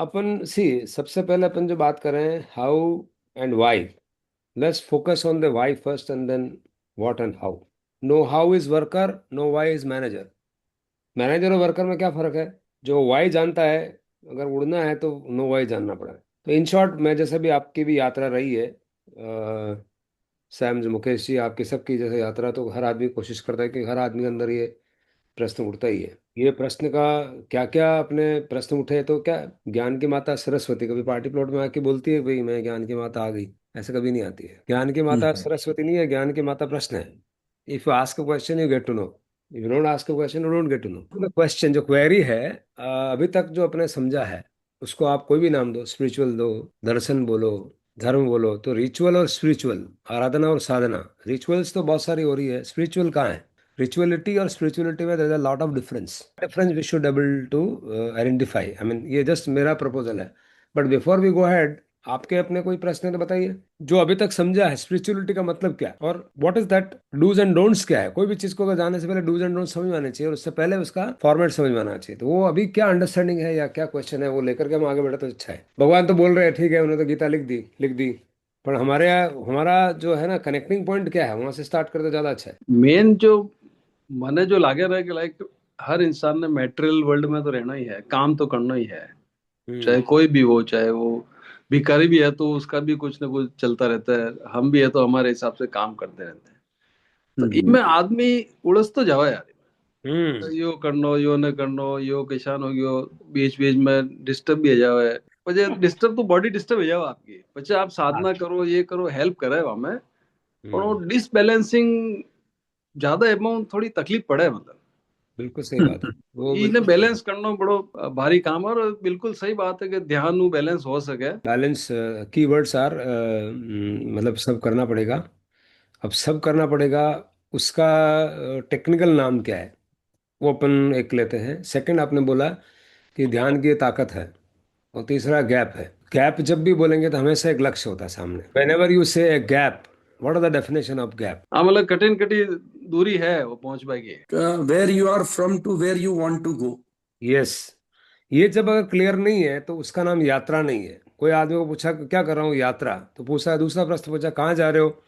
अपन सी सबसे पहले अपन जो बात कर रहे हैं how and why, let's focus on the why first and then what and how. Know how is worker, know why is manager. Manager और वर्कर में क्या फर्क है? जो वाई जानता है, अगर उड़ना है तो नो वाई जानना पड़ा है। तो इन शॉर्ट, मैं जैसे भी आपकी भी यात्रा रही है, सैम, जो मुकेश जी, आपकी सबकी जैसे यात्रा, तो हर आदमी कोशिश करता है कि हर आदमी के अंदर ये प्रश्न उठता ही है। ये प्रश्न का क्या क्या अपने प्रश्न उठे, तो क्या ज्ञान की माता सरस्वती कभी पार्टी प्लॉट में आके बोलती है भाई मैं ज्ञान की माता आ गई? ऐसे कभी नहीं आती है। ज्ञान की माता हम्म। सरस्वती नहीं है, ज्ञान की माता प्रश्न है। If you ask a question you get to know, if you don't ask a question you don't get to know. Question जो क्वेरी है, अभी तक जो अपने समझा है, उसको आप कोई भी नाम दो, स्पिरिचुअल दो, दर्शन बोलो, धर्म बोलो, तो रिचुअल और स्पिरिचुअल, आराधना और साधना। रिचुअल्स तो बहुत सारी हो रही है, स्पिरिचुअल कहाँ है? रिचुअलिटी और स्पिरिचुअलिटी में there is a lot of difference. Difference we should able to identify. I mean, ये जस्ट मेरा प्रपोजल है। But before we go ahead, आपके अपने कोई प्रश्न है तो बताइए। जो अभी तक समझा है स्पिरिचुअलिटी का मतलब क्या है, और what is that, dos and don'ts क्या है? कोई भी चीज को अगर जाने से पहले डूज एंड डोंट्स समझ में आने चाहिए, और उससे पहले उसका फॉर्मेट समझ में आना चाहिए। तो वो अभी क्या अंडरस्टैंडिंग है या क्या क्वेश्चन है, वो लेकर के हम आगे बढ़े तो अच्छा है। भगवान तो बोल रहे हैं, ठीक है, उन्होंने तो गीता लिख दी, पर हमारा जो है ना, कनेक्टिंग पॉइंट क्या है, वहां से स्टार्ट करते ज्यादा अच्छा है। मेन जो मने जो लागे रहे कि लाइक हर इंसान ने मेटेरियल वर्ल्ड में तो रहना ही है, काम तो करना ही है। चाहे हम्म। कोई भी हो, चाहे वो भिखारी भी है तो उसका भी कुछ ना कुछ चलता रहता है, हम भी है तो हमारे हिसाब से काम करते रहते हैं। तो हम्म। इनमें आदमी उड़स तो जावा यार। हम्म। यो करनो यो न करनो, यो किसान हो गयो, बीच बीच में डिस्टर्ब भी हो जावे। પછી डिस्टर्ब तो बॉडी डिस्टर्ब हो जावे आपकी, પછી आप हाँ। साधना करो, ये करो, हेल्प करे हमें, पर वो हम्म। डिसबैलेंसिंग ज्यादा अमाउंट थोड़ी तकलीफ पड़े मतलब। बिल्कुल सही बात है, वो इन्हें बिल्कुल सही बात। बैलेंस करना बड़ो भारी काम है, और बिल्कुल सही बात है कि ध्यान नु बैलेंस हो सके। बैलेंस, कीवर्ड्स आर, मतलब सब करना पड़ेगा। अब सब करना पड़ेगा, उसका टेक्निकल नाम क्या है, वो अपन एक लेते हैं। सेकंड, आपने बोला कि ध्यान की ताकत है, और तीसरा गैप है। गैप जब भी बोलेंगे तो हमेशा एक लक्ष्य होता है सामने। When ever you say a gap, what are the definition of gap? हाँ मतलब कठिन कठिन दूरी है वो पहुंच पाएगी। where you are from to where you want to go. Yes. ये जब अगर क्लियर नहीं है तो उसका नाम यात्रा नहीं है। कोई आदमी को पूछा कि क्या कर रहा हूँ, यात्रा, तो पूछा, दूसरा प्रश्न पूछा कहाँ जा रहे हो,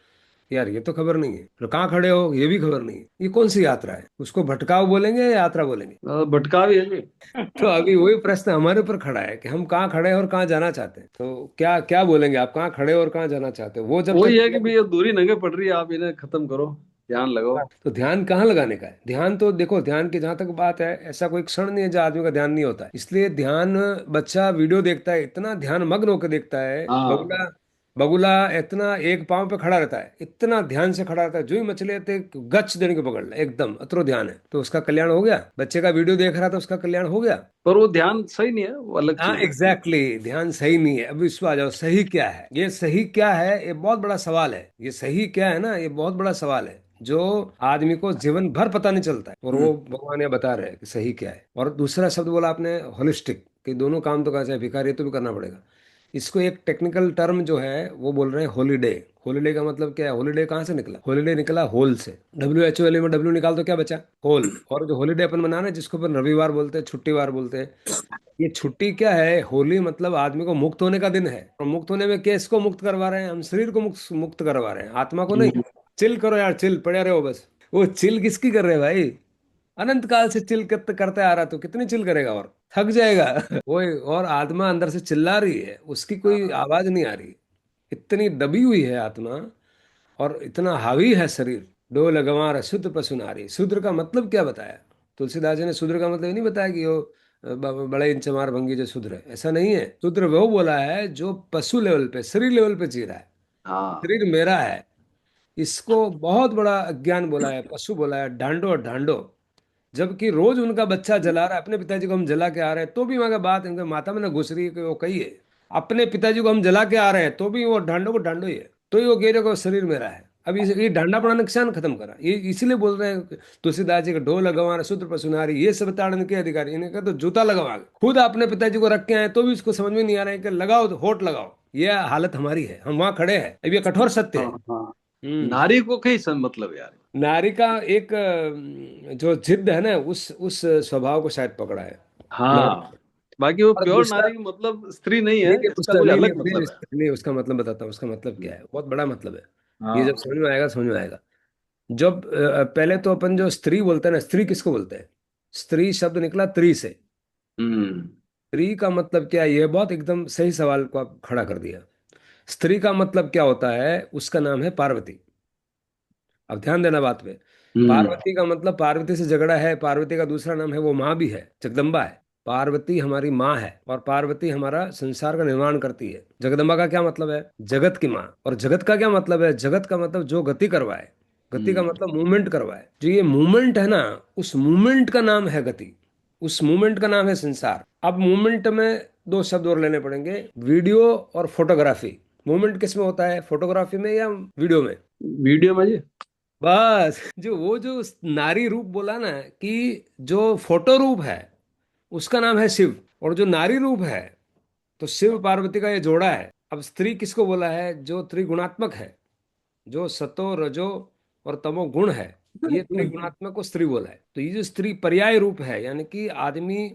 यार ये तो खबर नहीं है। तो कहाँ खड़े हो, ये भी खबर नहीं है। ये कौन सी यात्रा है? उसको भटकाव बोलेंगे या यात्रा बोलेंगे? भटका भी है जी। तो अभी वही प्रश्न हमारे ऊपर खड़ा है कि हम कहाँ खड़े हैं और कहाँ जाना चाहते हैं। तो क्या क्या बोलेंगे आप, कहाँ खड़े हो और कहाँ जाना चाहते हो, वो जब वही तक है कि clear भाई ये दूरी नंगे पड़ रही है, आप इन्हें खत्म करो, ध्यान लगाओ। नहीं। तो ध्यान कहाँ लगाने का है? ध्यान तो देखो, ध्यान की जहां तक बात है, ऐसा कोई क्षण नहीं है जहाँ आदमी का ध्यान नहीं होता है। इसलिए ध्यान, बच्चा वीडियो देखता है, इतना ध्यान मग्न होकर देखता है। हाँ। बगुला, बगुला इतना एक पांव पे खड़ा रहता है, इतना ध्यान से खड़ा रहता है, जो ही मछली आते गच देने को पकड़ ले, एकदम अतरो ध्यान है, तो उसका कल्याण हो गया। बच्चे का वीडियो देख रहा था, उसका कल्याण हो गया। पर वो ध्यान सही नहीं है, वो अलग हाँ चीज है। एग्जैक्टली exactly, ध्यान सही नहीं है। अब इसको आ जाओ, सही क्या है? ये सही क्या है, ये बहुत बड़ा सवाल है। ये सही क्या है ना, ये बहुत बड़ा सवाल है, जो आदमी को जीवन भर पता नहीं चलता है, और हम्म। वो भगवान ये बता रहे हैं कि सही क्या है। और दूसरा शब्द बोला आपने, होलिस्टिक, कि दोनों काम तो कैसे है, भिखारी तो भी करना पड़ेगा। इसको एक टेक्निकल टर्म जो है वो बोल रहे हैं हॉलीडे। हॉलीडे का मतलब क्या है? हॉलीडे कहाँ से निकला? हॉलीडे निकला होल से। WHO में डब्ल्यू निकाल तो क्या बचा? होल। और जो हॉलीडे अपन मना रहे हैं, जिसको अपन रविवार बोलते हैं, छुट्टी वार बोलते हैं, ये छुट्टी क्या है? होली मतलब आदमी को मुक्त होने का दिन है। और मुक्त होने में किसको मुक्त करवा रहे हैं? हम शरीर को मुक्त मुक्त करवा रहे हैं, आत्मा को नहीं। हम्म। चिल करो यार, चिल पड़े रहो बस। वो चिल किसकी कर रहे हैं भाई? अनंत काल से चिल करते आ रहा, तो कितनी चिल करेगा, और थक जाएगा। वो, और आत्मा अंदर से चिल्ला रही है, उसकी कोई आवाज नहीं आ रही। इतनी दबी हुई है आत्मा, और इतना हावी है शरीर। डोल गंवार शुद्ध पशु नारी। शूद्र का मतलब क्या बताया? तुलसीदास जी ने शूद्र का मतलब ये नहीं बताया कि वो बड़े इन चमार भंगी जो शूद्र है, ऐसा नहीं है। शूद्र वो बोला है जो पशु लेवल पे, शरीर लेवल पे जी रहा है। हाँ। शरीर मेरा है, इसको बहुत बड़ा अज्ञान बोला है, पशु बोला है, ढांडो ढांडो। जबकि रोज उनका बच्चा जला रहा है, अपने पिताजी को हम जला के आ रहे हैं, तो भी वहां का बात इनके माथा में ना घुस रही है कि वो कही है। अपने पिताजी को हम जला के आ रहे हैं, तो भी वो ढांडो को ढांडो ही है, तो ही वो कह रहे को शरीर मेरा है। अब ये ढांडा पड़ा नुकसान खत्म करा, ये इसीलिए बोल रहे हैं तुलसीदास जी का, ढोल गंवार शूद्र पर सुनारी, ये सब ताड़न के अधिकारी। इन्हें कहा तो जूता लगवा, खुद अपने पिताजी को रख के आए, तो भी उसको समझ में नहीं आ रहा है कि लगाओ तो होठ लगाओ। ये हालत हमारी है, हम वहां खड़े हैं। अब ये कठोर सत्य हाँ। है। हाँ। हम्म। नारी को कई सन मतलब यार। नारी का एक जो जिद है ना, उस स्वभाव को शायद पकड़ा है। नारी, हाँ बाकी वो और प्योर दूसरा, नारी मतलब स्त्री नहीं है, नहीं नहीं इसका उसका कुछ नहीं नहीं अलग नहीं मतलब है। नहीं, उसका मतलब बताता हूँ, उसका मतलब क्या है, बहुत बड़ा मतलब है। ये जब हाँ। समझ में आएगा, समझ में आएगा। जब पहले तो अपन जो स्त्री बोलते हैं ना, स्त्री किसको बोलते हैं? स्त्री शब्द निकला त्री से। हम्म। स्त्री का मतलब क्या है? ये बहुत एकदम सही सवाल को आप खड़ा कर दिया। स्त्री का मतलब क्या होता है? उसका नाम है पार्वती। अब ध्यान देना बात पे। हम्म। पार्वती का मतलब पार्वती से झगड़ा है, पार्वती का दूसरा नाम है वो माँ भी है, जगदम्बा है। पार्वती हमारी माँ है, और पार्वती हमारा संसार का निर्माण करती है। जगदम्बा का क्या मतलब है? जगत की माँ। और जगत का क्या मतलब है? जगत का मतलब जो गति करवाए। गति का हम्म। मतलब मूवमेंट करवाए। जो ये मूवमेंट है ना, उस मूवमेंट का नाम है गति। उस मूवमेंट का नाम है संसार। अब मूवमेंट में दो शब्द और लेने पड़ेंगे, वीडियो और फोटोग्राफी। मूवमेंट किस में होता है? फोटोग्राफी में या वीडियो में? वीडियो में जी। बस जो वो जो नारी रूप बोला ना, कि जो फोटो रूप है उसका नाम है शिव, और जो नारी रूप है, तो शिव पार्वती का ये जोड़ा है। अब स्त्री किसको बोला है? जो त्रिगुणात्मक है, जो सतो रजो और तमो गुण है, ये त्रिगुणात्मक को स्त्री बोला है। तो ये जो स्त्री पर्याय रूप है, यानी कि आदमी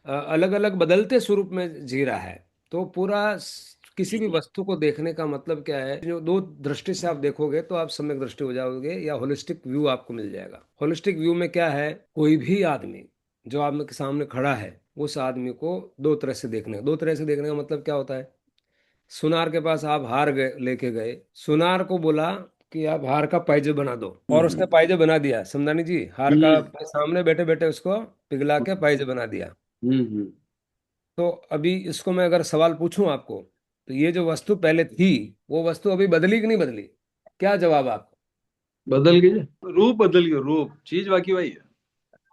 अलग अलग बदलते स्वरूप में जी रहा है। तो पूरा किसी भी वस्तु को देखने का मतलब क्या है? जो दो दृष्टि से आप देखोगे तो आप सम्यक दृष्टि हो जाओगे, या होलिस्टिक व्यू आपको मिल जाएगा। होलिस्टिक व्यू में क्या है? कोई भी आदमी जो आपके सामने खड़ा है, उस आदमी को दो तरह से देखने, दो तरह से देखने का मतलब क्या होता है? सुनार के पास आप हार गए, लेके गए, सुनार को बोला कि आप हार का पाइजे बना दो, और उसने पाइजे बना दिया। समझानी जी, हार का हम्म। अपने सामने बैठे बैठे उसको पिघला के पाइजे बना दिया। हम्म। तो अभी इसको मैं अगर सवाल पूछूं आपको, तो ये जो वस्तु पहले थी, वो वस्तु अभी बदली कि नहीं बदली? क्या जवाब आपका? बदल गई, रूप बदल गया, रूप चीज बाकी वही है।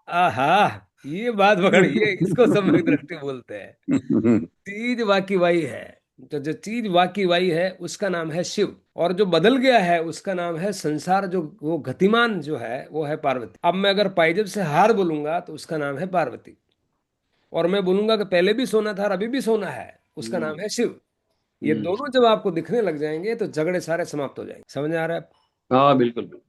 आहा, ये बात पकड़िए, इसको सम्यक दृष्टि बोलते हैं। चीज वाकी वाई है। तो जो चीज वाकी वाई है उसका नाम है शिव, और जो बदल गया है उसका नाम है संसार। जो वो गतिमान जो है वो है पार्वती। अब मैं अगर पाइजब से हार बोलूंगा तो उसका नाम है पार्वती, और मैं बोलूंगा कि पहले भी सोना था और अभी भी सोना है, उसका हम्म। नाम है शिव। ये हम्म। दोनों जब आपको दिखने लग जाएंगे तो झगड़े सारे समाप्त हो जाएंगे। समझ में आ रहा है? हाँ बिल्कुल बिल्कुल।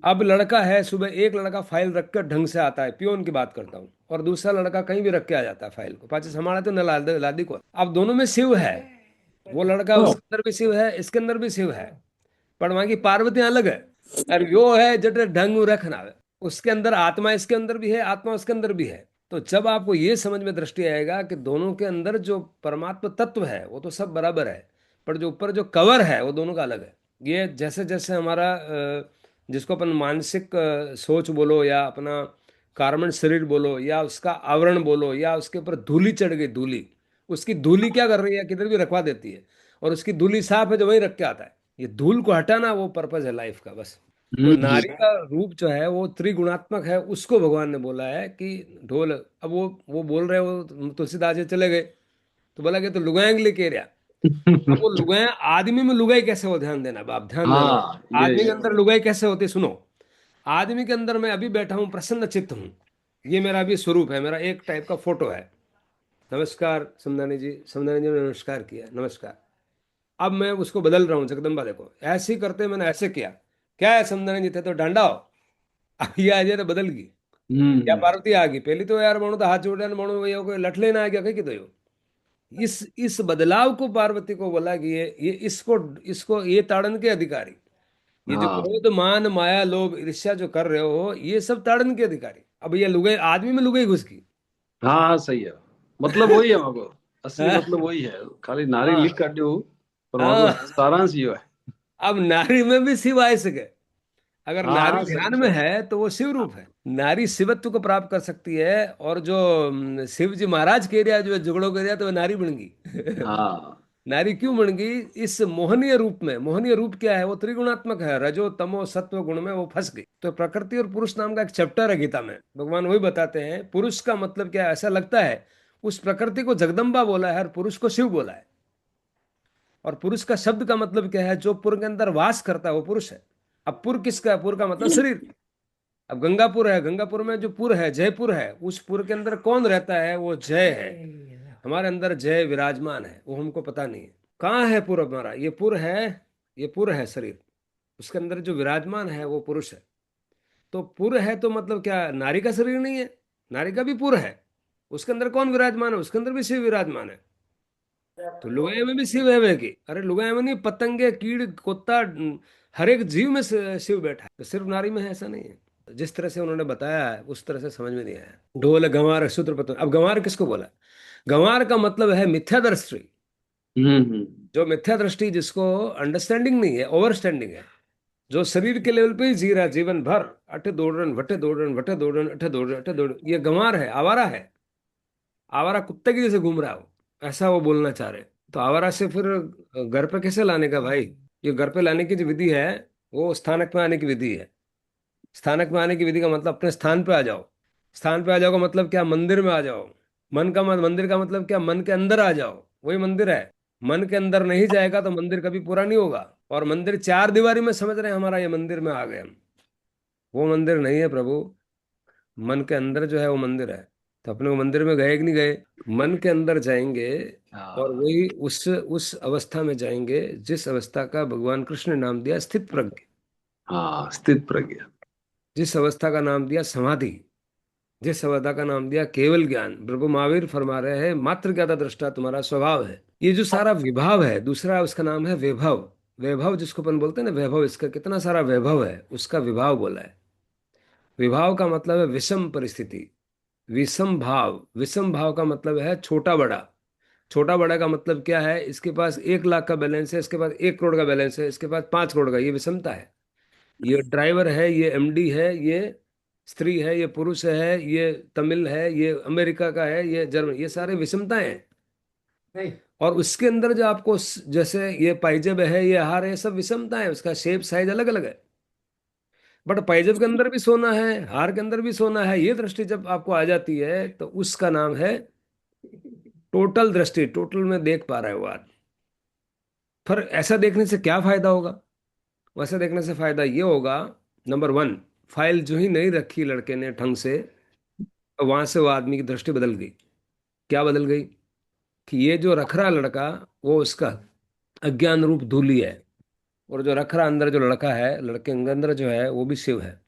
अब लड़का है, सुबह एक लड़का फाइल रख कर ढंग से आता है, पियोन की बात करता हूँ, और दूसरा लड़का कहीं भी रख के आ जाता है फाइल को, पाचे संभाला तो न लादी लादी को। अब दोनों में शिव है। वो लड़का, Oh, उसके अंदर भी शिव है, इसके अंदर भी शिव है, पर वहां की पार्वती अलग है। और यो है जट ढंग रखना है। उसके अंदर आत्मा, इसके अंदर भी है आत्मा, उसके अंदर भी है। तो जब आपको ये समझ में दृष्टि आएगा कि दोनों के अंदर जो परमात्मा तत्व है वो तो सब बराबर है, पर जो ऊपर जो कवर है वो दोनों का अलग है। ये जैसे जैसे हमारा जिसको अपन मानसिक सोच बोलो, या अपना कार्बन शरीर बोलो, या उसका आवरण बोलो, या उसके ऊपर धूली चढ़ गई, धूली, उसकी धूली क्या कर रही है? किधर भी रखवा देती है, और उसकी धूली साफ है जो वहीं रख के आता है। ये धूल को हटाना वो पर्पज है लाइफ का, बस। तो नारी हम्म। का रूप जो है वो त्रिगुणात्मक है, उसको भगवान ने बोला है कि ढोल। अब वो बोल रहे, वो तुलसीदास जी चले गए, तो बोला कि तो लुगाएंगे लेके रहा। अब वो लुगाई, आदमी में लुगाई कैसे हो, ध्यान देना बाप, ध्यान देना। हाँ ये आदमी के अंदर लुगाई कैसे होती है, सुनो। आदमी के अंदर मैं अभी बैठा हूँ, प्रसन्न चित्त हूँ, ये मेरा अभी स्वरूप है, मेरा एक टाइप का फोटो है। नमस्कार समदानी जी, समदानी जी ने नमस्कार किया, नमस्कार। अब मैं उसको बदल रहा हूँ, जगदम्बा देखो ऐसे ही करते, मैंने ऐसे किया, क्या है समदानी जी थे तो डांडा हो। अब ये आ जाए तो बदल गई, या हम्म। पार्वती आ गई। पहले तो यार मणु तो हाथ जोड़े मणु भैया को लठ लेना आ गया कहीं, तो इस बदलाव को पार्वती को बोला कि ये इसको इसको ये ताड़न के अधिकारी। ये जो हाँ क्रोध मान माया लोभ ईर्ष्या जो कर रहे हो, ये सब ताड़न के अधिकारी। अब ये लुगाई, आदमी में लुगाई घुस गई। हाँ हाँ सही है। मतलब वही है वहाँ को, असली हाँ मतलब वही है, खाली नारी लिख हाँ काटे हो, पर वहाँ को हाँ। सारांश ये है। अब नारी में भी शिव आ सके। अगर हाँ नारी हाँ सही ध्यान में सही। है तो वो शिव रूप है, नारी शिवत्व को प्राप्त कर सकती है। और जो शिव जी महाराज कह रहा, जो झगड़ों कर रहा, तो वो नारी बन गई। हाँ। नारी क्यों बन गई? इस मोहनीय रूप में। मोहनीय रूप क्या है? वो त्रिगुणात्मक है, रजो तमो सत्व गुण में वो फंस गई। तो प्रकृति और पुरुष नाम का एक चैप्टर है गीता में, भगवान वही बताते हैं पुरुष का मतलब क्या है। ऐसा लगता है उस प्रकृति को जगदम्बा बोला है और पुरुष को शिव बोला है। और पुरुष का शब्द का मतलब क्या है? जो पुर के अंदर वास करता है वो पुरुष है। अब पुर किसका है? पुर का मतलब शरीर। अब गंगापुर है, गंगापुर में जो पुर है, जयपुर है, उस पुर के अंदर कौन रहता है? वो जय है। हमारे अंदर जय विराजमान है, वो हमको पता नहीं है। कहाँ है पुर हमारा? ये पुर है, ये पुर है शरीर। उसके अंदर जो विराजमान है वो पुरुष है। तो पुर है तो मतलब क्या नारी का शरीर नहीं है? नारी का भी पुर है, उसके अंदर कौन विराजमान है? उसके अंदर भी शिव विराजमान है। तो लुगाई में भी शिव है वे की, अरे लुगाई में नहीं, पतंगे, कीड़, कुत्ता, हर एक जीव में शिव बैठा है, तो सिर्फ नारी में है ऐसा नहीं है। जिस तरह से उन्होंने बताया है उस तरह से समझ में नहीं आया। ढोल गंवार सूत्र पतंग, अब गंवार किसको बोला? गंवार का मतलब है मिथ्या दृष्टि। हम्म। जो मिथ्या दृष्टि, जिसको अंडरस्टैंडिंग नहीं है, ओवरस्टैंडिंग है, जो शरीर के लेवल पे ही जी रहा है जीवन भर, अठे दौड़न भट्टे दौड़न भट्टे दौड़न अठे दौड़न अठे दौड़न, ये गंवार है, आवारा है। आवारा कुत्ते की जैसे घूम रहा हो, ऐसा वो बोलना चाह रहे। तो आवारा से फिर घर पे कैसे लाने का भाई? ये घर पे लाने की जो विधि है, वो स्थानक में आने की विधि है। स्थानक में आने की विधि का मतलब अपने स्थान पे आ जाओ। स्थान पे आ जाओ का मतलब क्या? मंदिर में आ जाओ। मंदिर का मतलब क्या? मन के अंदर आ जाओ, वही मंदिर है। मन के अंदर नहीं जाएगा तो मंदिर कभी पूरा नहीं होगा। और मंदिर चार दीवारी में समझ रहे हैं हमारा, ये मंदिर में आ गए हम, वो मंदिर नहीं है प्रभु। मन के अंदर जो है वो मंदिर है। तो अपने वो मंदिर में गए कि नहीं गए? मन के अंदर जाएंगे, और हाँ। वही उस अवस्था में जाएंगे जिस अवस्था का भगवान कृष्ण ने नाम दिया स्थित प्रज्ञ, हाँ, स्थित प्रज्ञा। जिस अवस्था का नाम दिया समाधि, जिस अवस्था का नाम दिया केवल ज्ञान। प्रभु महावीर फरमा रहे हैं मात्र ज्ञाता दृष्टा तुम्हारा स्वभाव है। ये जो सारा विभाव है, दूसरा उसका नाम है वैभव। वैभव जिसको अपन बोलते हैं ना, वैभव, इसका कितना सारा वैभव है, उसका विभाव बोला है। विभाव का मतलब है विषम परिस्थिति, विषम भाव। विषम भाव का मतलब है छोटा बड़ा। छोटा बड़ा का मतलब क्या है? इसके पास 1 लाख का बैलेंस है, इसके पास 1 करोड़ का बैलेंस है, इसके पास 5 करोड़ का, ये विषमता है। ये ड्राइवर है, ये एमडी है, ये स्त्री है, ये पुरुष है, ये तमिल है, ये अमेरिका का है, ये जर्मन, ये सारे विषमताएं हैं। नहीं, और उसके अंदर जो आपको जैसे ये पाइजेब है, ये हार है, ये सब विषमता है, उसका शेप साइज अलग अलग है। बट पाइजेब के अंदर भी सोना है, हार के अंदर भी सोना है, ये दृष्टि जब आपको आ जाती है तो उसका नाम है टोटल दृष्टि। टोटल में देख पा रहा है वो आदमी। फिर ऐसा देखने से क्या फायदा होगा? वैसे देखने से फायदा ये होगा, नंबर 1, फाइल जो ही नहीं रखी लड़के ने ढंग से, तो वहां से वो आदमी की दृष्टि बदल गई। क्या बदल गई? कि ये जो रख रहा लड़का, वो उसका अज्ञान रूप धूली है। और जो रख रहा अंदर जो लड़का है, लड़के के अंदर जो है वो भी शिव है।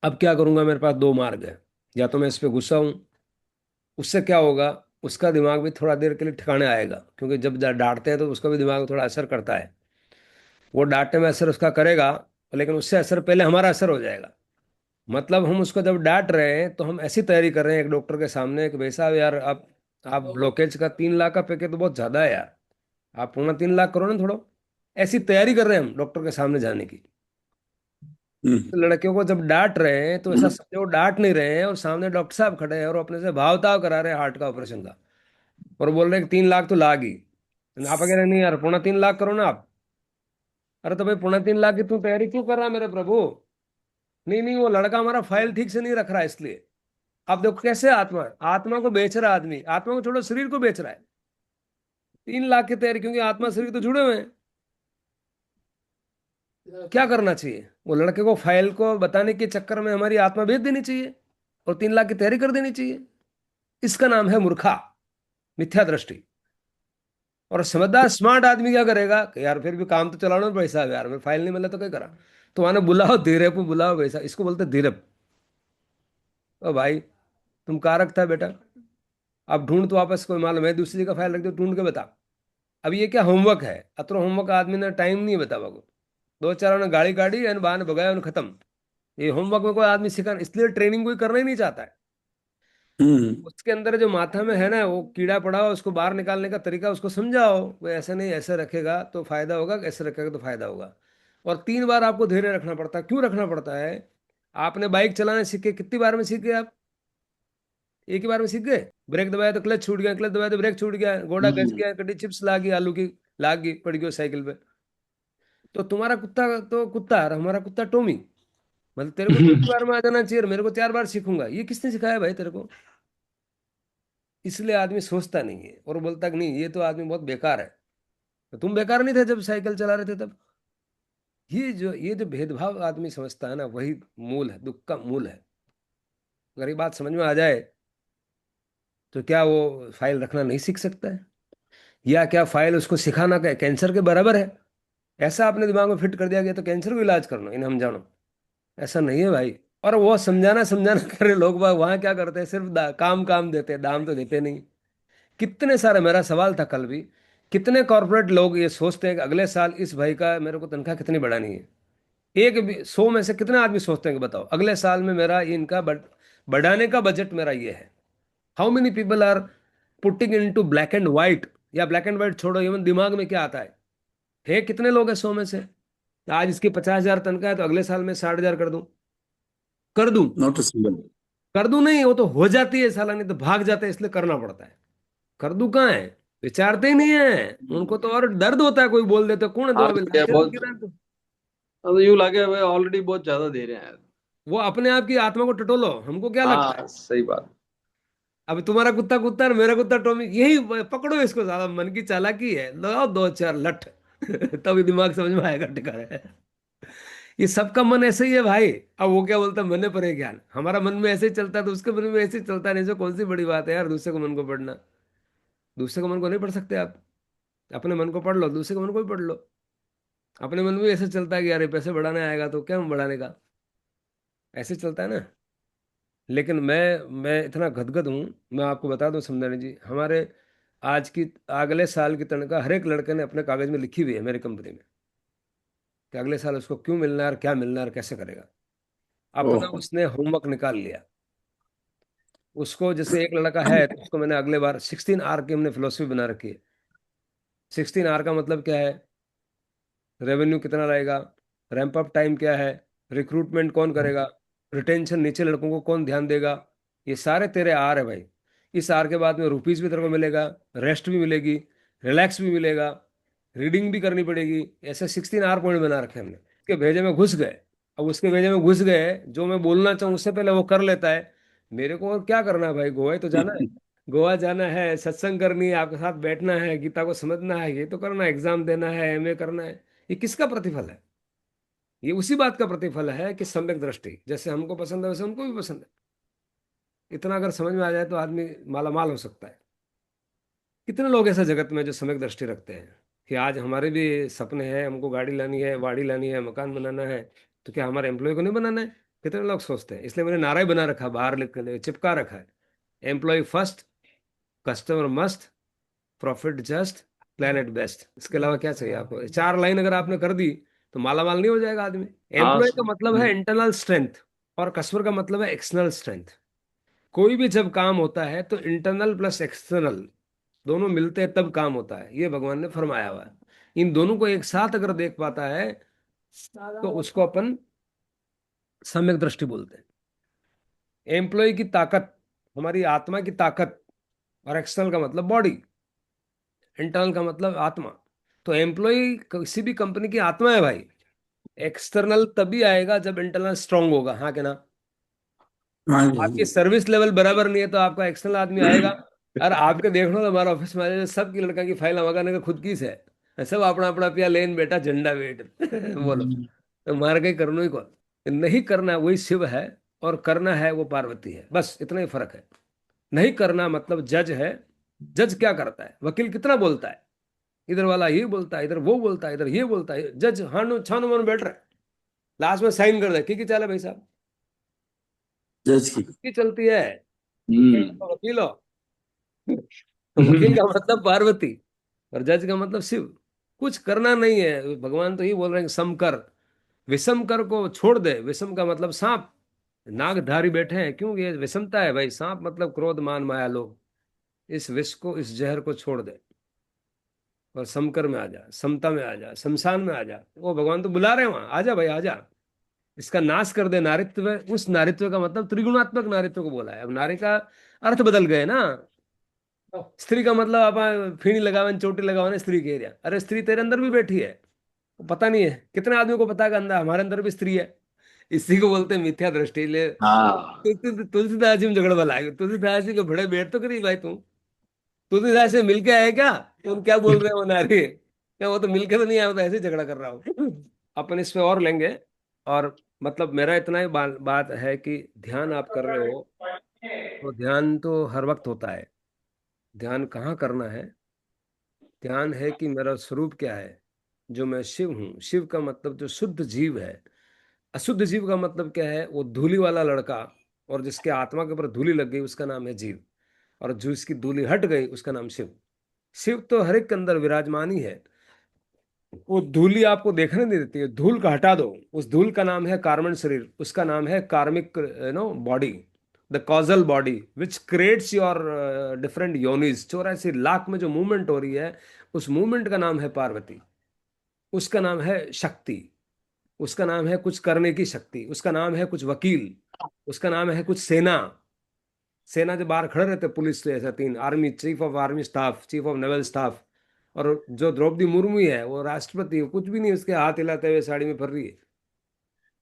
अब क्या करूंगा? मेरे पास दो मार्ग है। या तो मैं इस पे गुस्सा हूं, उससे क्या होगा, उसका दिमाग भी थोड़ा देर के लिए ठिकाने आएगा, क्योंकि जब डांटते हैं तो उसका भी दिमाग में थोड़ा असर करता है। वो डांटने में असर उसका करेगा, लेकिन उससे असर पहले हमारा असर हो जाएगा। मतलब हम उसको जब डांट रहे हैं तो हम ऐसी तैयारी कर रहे हैं एक डॉक्टर के सामने कि भाई साहब यार, आप ब्लॉकेज का 3 लाख का पैकेज तो बहुत ज्यादा है यार, आप 2.25 लाख करो ना थोड़ा। ऐसी तैयारी कर रहे हैं हम डॉक्टर के सामने जाने की। तो लड़कियों को जब डांट रहे हैं तो ऐसा समझो वो डांट नहीं रहे हैं, और सामने डॉक्टर साहब खड़े हैं और अपने से भाव ताव करा रहे हैं हार्ट का ऑपरेशन का, और बोल रहे हैं कि 3 लाख तो लाग ही। आप कह रहे हैं नहीं यार, 2.25 लाख करो ना आप। अरे तो भाई 2.25 लाख की तू तैयारी क्यों कर रहा है मेरे प्रभु? नहीं नहीं, वो लड़का हमारा फाइल ठीक से नहीं रख रहा है इसलिए। आप देखो कैसे आत्मा, आत्मा को बेच रहा है आदमी, आत्मा को छोड़ो शरीर को बेच रहा है। 3 लाख की तैयारी, क्योंकि आत्मा शरीर तो जुड़े हुए हैं। क्या करना चाहिए? वो लड़के को फाइल को बताने के चक्कर में हमारी आत्मा बेच देनी चाहिए, और 3 लाख की तैयारी कर देनी चाहिए। इसका नाम है मूर्खा, मिथ्या दृष्टि। और समझदार स्मार्ट आदमी क्या करेगा कि यार फिर भी काम तो चलाना भाई साहब, यार मैं फाइल नहीं मिला तो क्या करा। तो आने बुलाओ धीरे को, बुलाओ भाई साहब, इसको बोलते धीरज। ओ भाई, तुम कहाँ रखता है बेटा? अब ढूंढ, तो वापस कोई मालूम है दूसरी जगह फाइल रख दो, ढूंढ के बता। अब ये क्या होमवर्क है? अतरो होमवर्क आदमी ने टाइम नहीं बता को। दो चार ने गाड़ी काढ़ी एंड बहाने भगाया उन्हें, खत्म। ये होमवर्क में कोई आदमी सिखा, इसलिए ट्रेनिंग कोई करना ही नहीं चाहता है। हम्म उसके अंदर जो माथा में है ना वो कीड़ा पड़ा हो, उसको बाहर निकालने का तरीका उसको समझाओ, वो ऐसे नहीं, ऐसे रखेगा तो फायदा होगा, ऐसे रखेगा तो फायदा होगा। और 3 बार आपको धैर्य रखना पड़ता है। क्यों रखना पड़ता है? आपने बाइक चलाने सीखे, कितनी बार में सीख गए आप? एक ही बार में सीख गए? ब्रेक दबाया तो क्लच छूट गया, क्लच दबाया तो ब्रेक छूट गया, घोड़ा घस हम्म। गया, कटी चिप्स लागी आलू की, लाग गई, पड़ गई साइकिल पे। तो तुम्हारा कुत्ता तो कुत्ता है और हमारा कुत्ता टोमी। मतलब तेरे को तो एक ही बार में आ जाना चाहिए और मेरे को 4 बार सीखूंगा, ये किसने सिखाया भाई तेरे को? इसलिए आदमी सोचता नहीं है और बोलता कि नहीं ये तो आदमी बहुत बेकार है। तो तुम बेकार नहीं थे जब साइकिल चला रहे थे तब? ये जो भेदभाव आदमी समझता है ना, वही मूल है, दुख का मूल है। अगर ये बात समझ में आ जाए तो क्या वो फाइल रखना नहीं सीख सकता है? या क्या फाइल उसको सिखाना क्या कैंसर के बराबर है? ऐसा आपने दिमाग में फिट कर दिया गया तो कैंसर को इलाज करना इन्हें हम जानो, ऐसा नहीं है भाई। और वो समझाना समझाना कर रहे लोग बाग वहां क्या करते हैं, सिर्फ काम काम देते हैं, दाम तो देते नहीं। कितने सारे, मेरा सवाल था कल भी, कितने कॉर्पोरेट लोग ये सोचते हैं कि अगले साल इस भाई का मेरे को तनख्वाह कितनी बढ़ानी है। एक भी 100 में से कितने आदमी सोचते हैं कि बताओ अगले साल में मेरा इनका बढ़ाने का बजट मेरा ये है। How many people are putting into black and white, या ब्लैक एंड व्हाइट छोड़ो, इवन दिमाग में क्या आता है कितने लोग हैं 100 में से। आज इसकी 50,000 तनख्वाह है तो अगले साल में 60,000 कर दूं, कर दूं, Not a single. कर दूं नहीं, वो तो हो जाती है साला, नहीं तो भाग जाते हैं, इसलिए करना पड़ता है। कर दूं कहाँ है, विचारते ही नहीं है उनको तो, और दर्द होता है, कोई बोल देते कौन है दो हाँ अभी क्या लाते तो बहुत, गिरा तो। तो यूं लगे हुए ऑलरेडी बहुत ज्यादा दे रहे हैं। वो अपने आप की आत्मा को टटोलो, हमको क्या लगता है। हाँ सही बात। अब तुम्हारा कुत्ता कुत्ता और मेरा कुत्ता टॉमी, यही पकड़ो इसको, ज्यादा मन की चालाकी है, लगाओ दो चार लठ तभी दिमाग समझ में आएगा टिका है। ये सबका मन ऐसे ही है भाई। अब वो क्या बोलता है, मन पर है ज्ञान, हमारा मन में ऐसे ही चलता है तो उसके मन में ऐसे ही चलता है, नहीं तो कौन सी बड़ी बात है यार दूसरे को मन को पढ़ना। दूसरे को मन को नहीं पढ़ सकते आप, अपने मन को पढ़ लो, दूसरे को मन को भी पढ़ लो। अपने मन में ऐसे चलता है कि यार ये पैसे बढ़ाने आएगा तो क्या बढ़ाने का, ऐसे चलता है ना। लेकिन मैं इतना गदगद हूँ, मैं आपको बता दूं समझाने जी, हमारे आज की अगले साल की तनख्वाह हर एक लड़के ने अपने कागज में लिखी हुई है मेरी कंपनी में, कि अगले साल उसको क्यों मिलना है और क्या मिलना है और कैसे करेगा। अपना Oh, उसने होमवर्क निकाल लिया। उसको जैसे एक लड़का है तो उसको मैंने अगले बार 16 आर की हमने फिलोसफी बना रखी है। 16 आर का मतलब क्या है, रेवेन्यू कितना रहेगा, रैंप अप टाइम क्या है, रिक्रूटमेंट कौन करेगा, रिटेंशन नीचे लड़कों को कौन ध्यान देगा, ये सारे तेरे आर है भाई। इस आर के बाद में रुपीज भी तेरे को मिलेगा, रेस्ट भी मिलेगी, रिलैक्स भी मिलेगा, रीडिंग भी करनी पड़ेगी। ऐसे 16 आर पॉइंट बना रखे हमने, उसके भेजे में घुस गए। अब उसके भेजे में घुस गए, जो मैं बोलना चाहूँ उससे पहले वो कर लेता है। मेरे को और क्या करना है भाई, गोवा ही तो जाना है। गोवा जाना है, सत्संग करनी है, आपके साथ बैठना है, गीता को समझना है, ये तो करना है, एग्जाम देना है, एमए करना है। ये किसका प्रतिफल है, ये उसी बात का प्रतिफल है कि सम्यक दृष्टि, जैसे हमको पसंद है वैसे उनको भी पसंद है। इतना अगर समझ में आ जाए तो आदमी माला माल हो सकता है। कितने लोग ऐसे जगत में जो सम्यक दृष्टि रखते हैं कि आज हमारे भी सपने हैं, हमको गाड़ी लानी है, वाड़ी लानी है, मकान बनाना है, तो क्या हमारे एम्प्लॉय को नहीं बनाना है। कितने लोग सोचते हैं, इसलिए मैंने नारा ही बना रखा, बाहर लिख के चिपका रखा है, employee first, customer must, profit just, planet best. इसके अलावा क्या चाहिए आपको, 4 लाइन अगर आपने कर दी तो माला माल नहीं हो जाएगा आदमी। हाँ एम्प्लॉय का मतलब है इंटरनल स्ट्रेंथ, और कस्टमर का मतलब है एक्सटर्नल स्ट्रेंथ। कोई भी जब काम होता है तो इंटरनल प्लस एक्सटर्नल दोनों मिलते हैं तब काम होता है, ये भगवान ने फरमाया हुआ है। इन दोनों को एक साथ अगर देख पाता है तो उसको अपन सम्यक दृष्टि बोलते हैं। एम्प्लॉय की ताकत, हमारी आत्मा की ताकत, और एक्सटर्नल का मतलब बॉडी, इंटरनल का मतलब आत्मा। तो एम्प्लॉय किसी भी कंपनी की आत्मा है भाई। एक्सटर्नल तभी आएगा जब इंटरनल स्ट्रांग होगा, हाँ कि ना। हाँ आपकी जी। सर्विस लेवल बराबर नहीं है तो आपका एक्सटर्नल आदमी आएगा। और आपके देख लो तो हमारा ऑफिस मैनेजर सबकी लड़का की फाइल मंगाने का खुद की से है, सब अपना अपना पिया लेन बेटा झंडा वेट बोलो, तो मार के करनो ही कौन, नहीं करना वही शिव है, और करना है वो पार्वती है, बस इतना ही फर्क है। नहीं करना मतलब जज है। जज क्या करता है, वकील कितना बोलता है, इधर वाला ये बोलता है, इधर वो बोलता है, इधर ये बोलता है, जज हानो छानो मानो बैठ रहा है, लास्ट में साइन कर दे की चाले भाई साहब, जज की। की चलती है। हम्म। तो वकील हो, तो वकील का मतलब पार्वती, और जज का मतलब शिव। कुछ करना नहीं है, भगवान तो ये बोल रहे हैं कि सम कर, विषम कर को छोड़ दे। विषम का मतलब सांप, नागधारी बैठे हैं, क्यों, ये विषमता है भाई, सांप मतलब क्रोध मान माया लोभ, इस विष को, इस जहर को छोड़ दे, और समकर में आ जा, समता में आ जा, शमशान में आ जा। वो भगवान तो बुला रहे हैं वहां, आजा भाई आजा, इसका नाश कर दे नारित्व। उस नारित्व का मतलब त्रिगुणात्मक नारित्व को बोला है। अब नारी का अर्थ बदल गए ना। स्त्री का मतलब आप फीणी लगावन चोटी लगावन स्त्री कह रहा, अरे स्त्री तेरे अंदर भी बैठी है, पता नहीं है, कितने आदमियों को पता है कि अंदर हमारे अंदर भी स्त्री है। इसी को बोलते हैं मिथ्या दृष्टि ले। हाँ तुलसीदास जी में झगड़ा वाला है, तुलसीदास जी के बड़े बैठ तो करी भाई तू, तुलसीदास से मिलके आए क्या, तुम क्या बोल रहे हो नारी, क्या वो तो मिलके तो नहीं आया, वो तो ऐसे ही झगड़ा कर रहा हूँ। अपन इस पे और लेंगे। और मतलब मेरा इतना ही बात है कि ध्यान आप कर रहे हो तो ध्यान तो हर वक्त होता है। ध्यान कहाँ करना है, ध्यान है कि मेरा स्वरूप क्या है, जो मैं शिव हूँ। शिव का मतलब जो शुद्ध जीव है, अशुद्ध जीव का मतलब क्या है? वो धूली वाला लड़का, और जिसके आत्मा के ऊपर धूली लग गई उसका नाम है जीव, और जो इसकी धूली हट गई उसका नाम शिव। शिव तो हर एक के अंदर विराजमान ही है। वो धूली आपको देखने नहीं देती है, धूल का हटा दो, उस धूल का नाम है कार्बन शरीर, उसका नाम है karmic body, the causal body which creates your different योनिस। 84 लाख में जो मूवमेंट हो रही है, उस मूवमेंट का नाम है पार्वती, उसका नाम है शक्ति, उसका नाम है कुछ करने की शक्ति, उसका नाम है कुछ वकील, उसका नाम है कुछ सेना। सेना के बाहर खड़े रहते पुलिस से, ऐसा तीन army, chief of army staff, chief of naval staff. और जो द्रौपदी मुर्मू है वो राष्ट्रपति है, कुछ भी नहीं, उसके हाथ हिलाते हुए साड़ी में फिर रही है।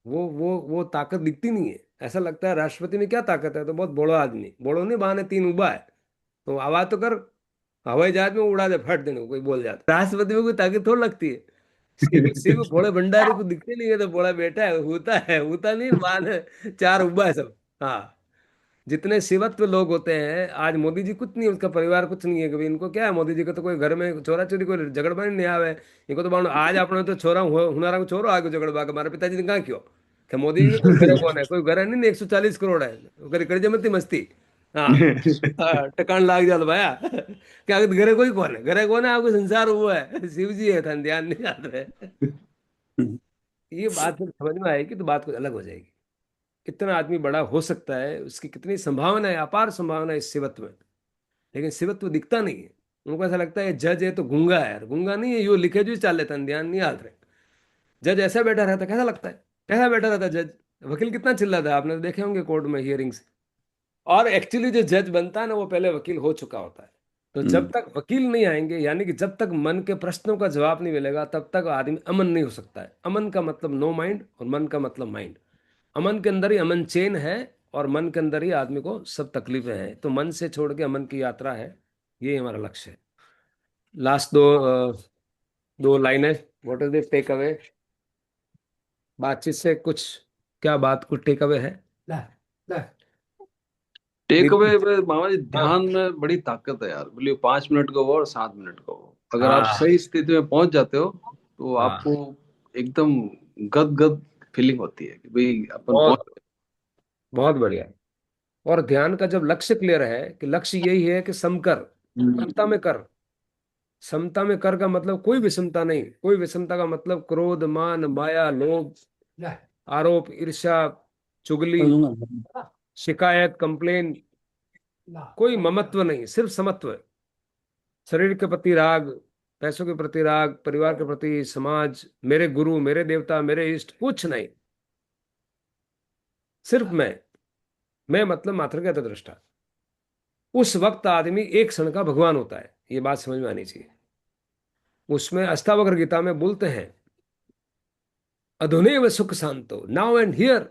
वो ताकत दिखती नहीं है। ऐसा लगता है राष्ट्रपति में क्या ताकत है, तो बहुत बड़ा आदमी, बड़ो नहीं बहाने तीन उबा है, तो आवाज तो कर, हवाई जहाज में उड़ा दे फट देने को, कोई बोल जाता। राष्ट्रपति में कोई ताकत थोड़ी लगती है। शिव शिव भोले भंडारी को दिखते नहीं है, तो बड़ा बेटा है, होता नहीं बहाने, चार उबा है सब। हाँ, जितने शिवत्व लोग होते हैं, आज मोदी जी कुछ नहीं, उसका परिवार कुछ नहीं है, कभी इनको क्या है, मोदी जी को तो कोई घर में चोरा चोरी कोई झगड़बाजी नहीं आवे, इनको तो मानो आज आपने तो छोरा हुनारा को छोरो आगे झगड़बा के, हमारे पिताजी ने कहा क्यों, क्या मोदी जी के कोई घर कौन है, कोई घर है नहीं, 140 करोड़ है, करी कर जमती मस्ती। हाँ, हाँ, टकान लाग जाल भाया। क्या घरे कोई कौन है, घरे कौन है, आपको संसार हुआ है, शिव जी है, था ध्यान नहीं आते। ये बात जब समझ में आएगी तो बात कुछ अलग हो जाएगी। कितना आदमी बड़ा हो सकता है, उसकी कितनी संभावना है, अपार संभावना है इस शिवत्व में। लेकिन शिवत्व दिखता नहीं है। उनको ऐसा लगता है जज है तो गूंगा है यार, गूंगा नहीं है, यो लिखे जो चाल लेता है, ध्यान नहीं आता है। जज ऐसा बैठा रहता है, कैसा लगता है, कैसा बैठा रहता है जज। वकील कितना चिल्लाता है, आपने तो देखे होंगे कोर्ट में हियरिंग्स। और एक्चुअली जो जज बनता है ना, वो पहले वकील हो चुका होता है। तो जब तक वकील नहीं आएंगे, यानी कि जब तक मन के प्रश्नों का जवाब नहीं मिलेगा, तब तक आदमी अमन नहीं हो सकता है। अमन का मतलब नो माइंड, और मन का मतलब माइंड। अमन के अंदर ही अमन चैन है, और मन के अंदर ही आदमी को सब तकलीफें हैं, तो मन से छोड़ के अमन की यात्रा है, ये हमारा लक्ष्य है। लास्ट दो लाइनें, what is the take away बातचीत से, कुछ क्या बात, कुछ टेक अवे है? ला, ला, टेक दीदी। अवे मामा जी, हाँ, ध्यान में बड़ी ताकत है यार, बोलिए 5 मिनट का हो और 7 मिनट का हो, अगर आप हाँ, सही स्थिति में पहुंच जाते हो तो हाँ, आपको एकदम गद गद फीलिंग होती है कि भाई अपन पहुंच बहुत बहुत बढ़िया। और ध्यान का जब लक्ष्य क्लियर है कि लक्ष्य यही है कि समकर, समता में कर। समता में कर का मतलब कोई विषमता नहीं, कोई विषमता का मतलब क्रोध, मान, माया, लोभ, आरोप, ईर्ष्या, चुगली, शिकायत, कंप्लेन, कोई ममत्व नहीं, सिर्फ समत्व। शरीर के प्रति राग, पैसों के प्रति राग, परिवार के प्रति, समाज, मेरे गुरु, मेरे देवता, मेरे इष्ट, कुछ नहीं, सिर्फ मैं मतलब मात्र का दृष्टा। उस वक्त आदमी एक क्षण का भगवान होता है, ये बात समझ में आनी चाहिए। उसमें अष्टावक्र गीता में बोलते हैं, अधुनैव सुख शांतो, नाउ एंड हियर,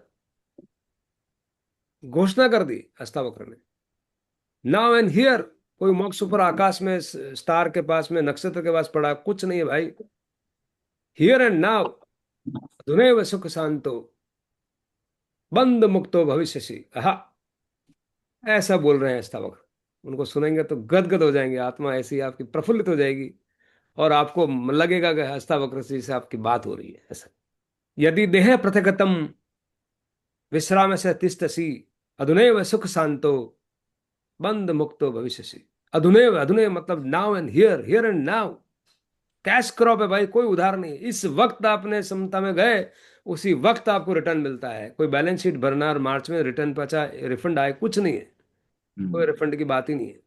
घोषणा कर दी अष्टावक्र ने, नाउ एंड हियर। कोई मोक्ष ऊपर आकाश में स्टार के पास में, नक्षत्र के पास पड़ा, कुछ नहीं है भाई। हियर एंड नाउ, अधुनैव सुख शांतो, बंद मुक्तो भविष्यसि। आहा, ऐसा बोल रहे हैं अष्टावक्र। उनको सुनेंगे तो गदगद हो जाएंगे, आत्मा ऐसी आपकी प्रफुल्लित हो जाएगी, और आपको लगेगा कि अष्टावक्र जी से आपकी बात हो रही है, ऐसा। यदि देह पृथगतम विश्राम से तिष्ठसि, अधुनैव सुख शांतो, बंद मुक्तो भविष्यसि। अधुनैव, अधुनैव मतलब now and here, here and now. Cash crop है भाई, कोई उधार नहीं। इस वक्त आपने समता में गए, उसी वक्त आपको रिटर्न मिलता है। कोई बैलेंस शीट भरना और मार्च में रिटर्न पचा रिफंड आए, कुछ नहीं है। कोई रिफंड की बात ही नहीं है।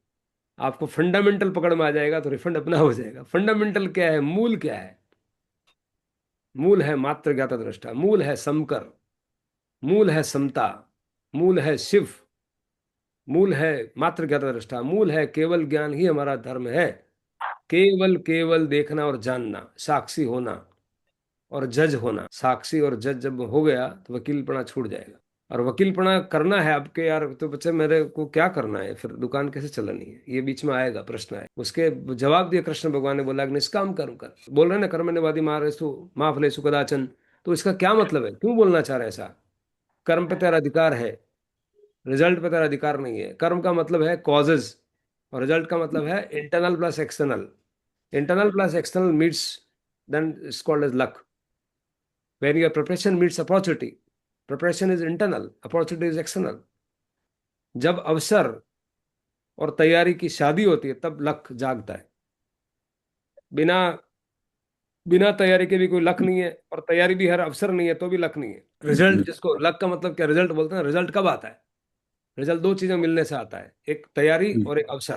आपको फंडामेंटल पकड़ में आ जाएगा तो रिफंड अपना हो जाएगा। फंडामेंटल क्या है, मूल क्या है? मूल है मात्र ज्ञाता दृष्टा, मूल है समकर, मूल है समता, मूल है शिव, मूल है मात्र ज्ञाता दृष्टा, मूल है केवल ज्ञान ही हमारा धर्म है। केवल केवल देखना और जानना, साक्षी होना और जज होना। साक्षी और जज जब हो गया तो वकीलपना छूट जाएगा। और वकीलपना करना है आपके, यार तो बच्चे मेरे को क्या करना है, फिर दुकान कैसे चलानी है, ये बीच में आएगा प्रश्न है। उसके जवाब दिए कृष्ण भगवान ने, बोला कि निष्काम कर्म कर। बोल रहे ना, कर्मण्यवादी मारेसु मा फलेषु कदाचन। तो इसका क्या मतलब है, क्यों बोलना चाह रहे हैं ऐसा? कर्म पे तेरा अधिकार है, रिजल्ट पे तेरा अधिकार नहीं है। कर्म का मतलब है कॉजेज, और रिजल्ट का मतलब है internal plus external. Internal plus external meets, then it's called as luck. When your preparation meets opportunity, preparation is internal, opportunity is external. जब अवसर और तैयारी की शादी होती है तब लक जागता है। बिना बिना तैयारी के भी कोई लक नहीं है, और तैयारी भी हर अवसर नहीं है तो भी लक नहीं है। रिजल्ट, जिसको लक का मतलब क्या, रिजल्ट बोलते हैं, रिजल्ट कब आता है? रिजल्ट दो चीजें मिलने से आता है, एक तैयारी और एक अवसर।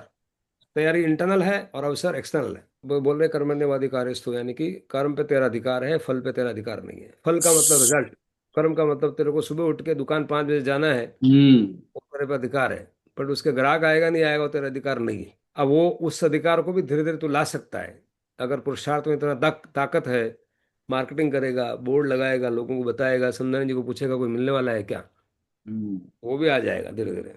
तैयारी इंटरनल है और अवसर एक्सटर्नल है। वो बोल रहे कर्मण्यवाधिकारस्तु, यानी कि कर्म पे तेरा अधिकार है, फल पे तेरा अधिकार नहीं है। फल का मतलब रिजल्ट, कर्म का मतलब तेरे को सुबह उठ के दुकान 5 बजे जाना है, हम्म। वो तेरे पे अधिकार है। पर उसके ग्राहक आएगा नहीं आएगा वो तेरा अधिकार नहीं है। अब वो उस अधिकार को भी धीरे धीरे तू ला सकता है, अगर पुरुषार्थ में इतना ताकत है। मार्केटिंग करेगा, बोर्ड लगाएगा, लोगों को बताएगा, समझाने जी को पूछेगा कोई मिलने वाला है क्या, हम्म। वो भी आ जाएगा धीरे धीरे।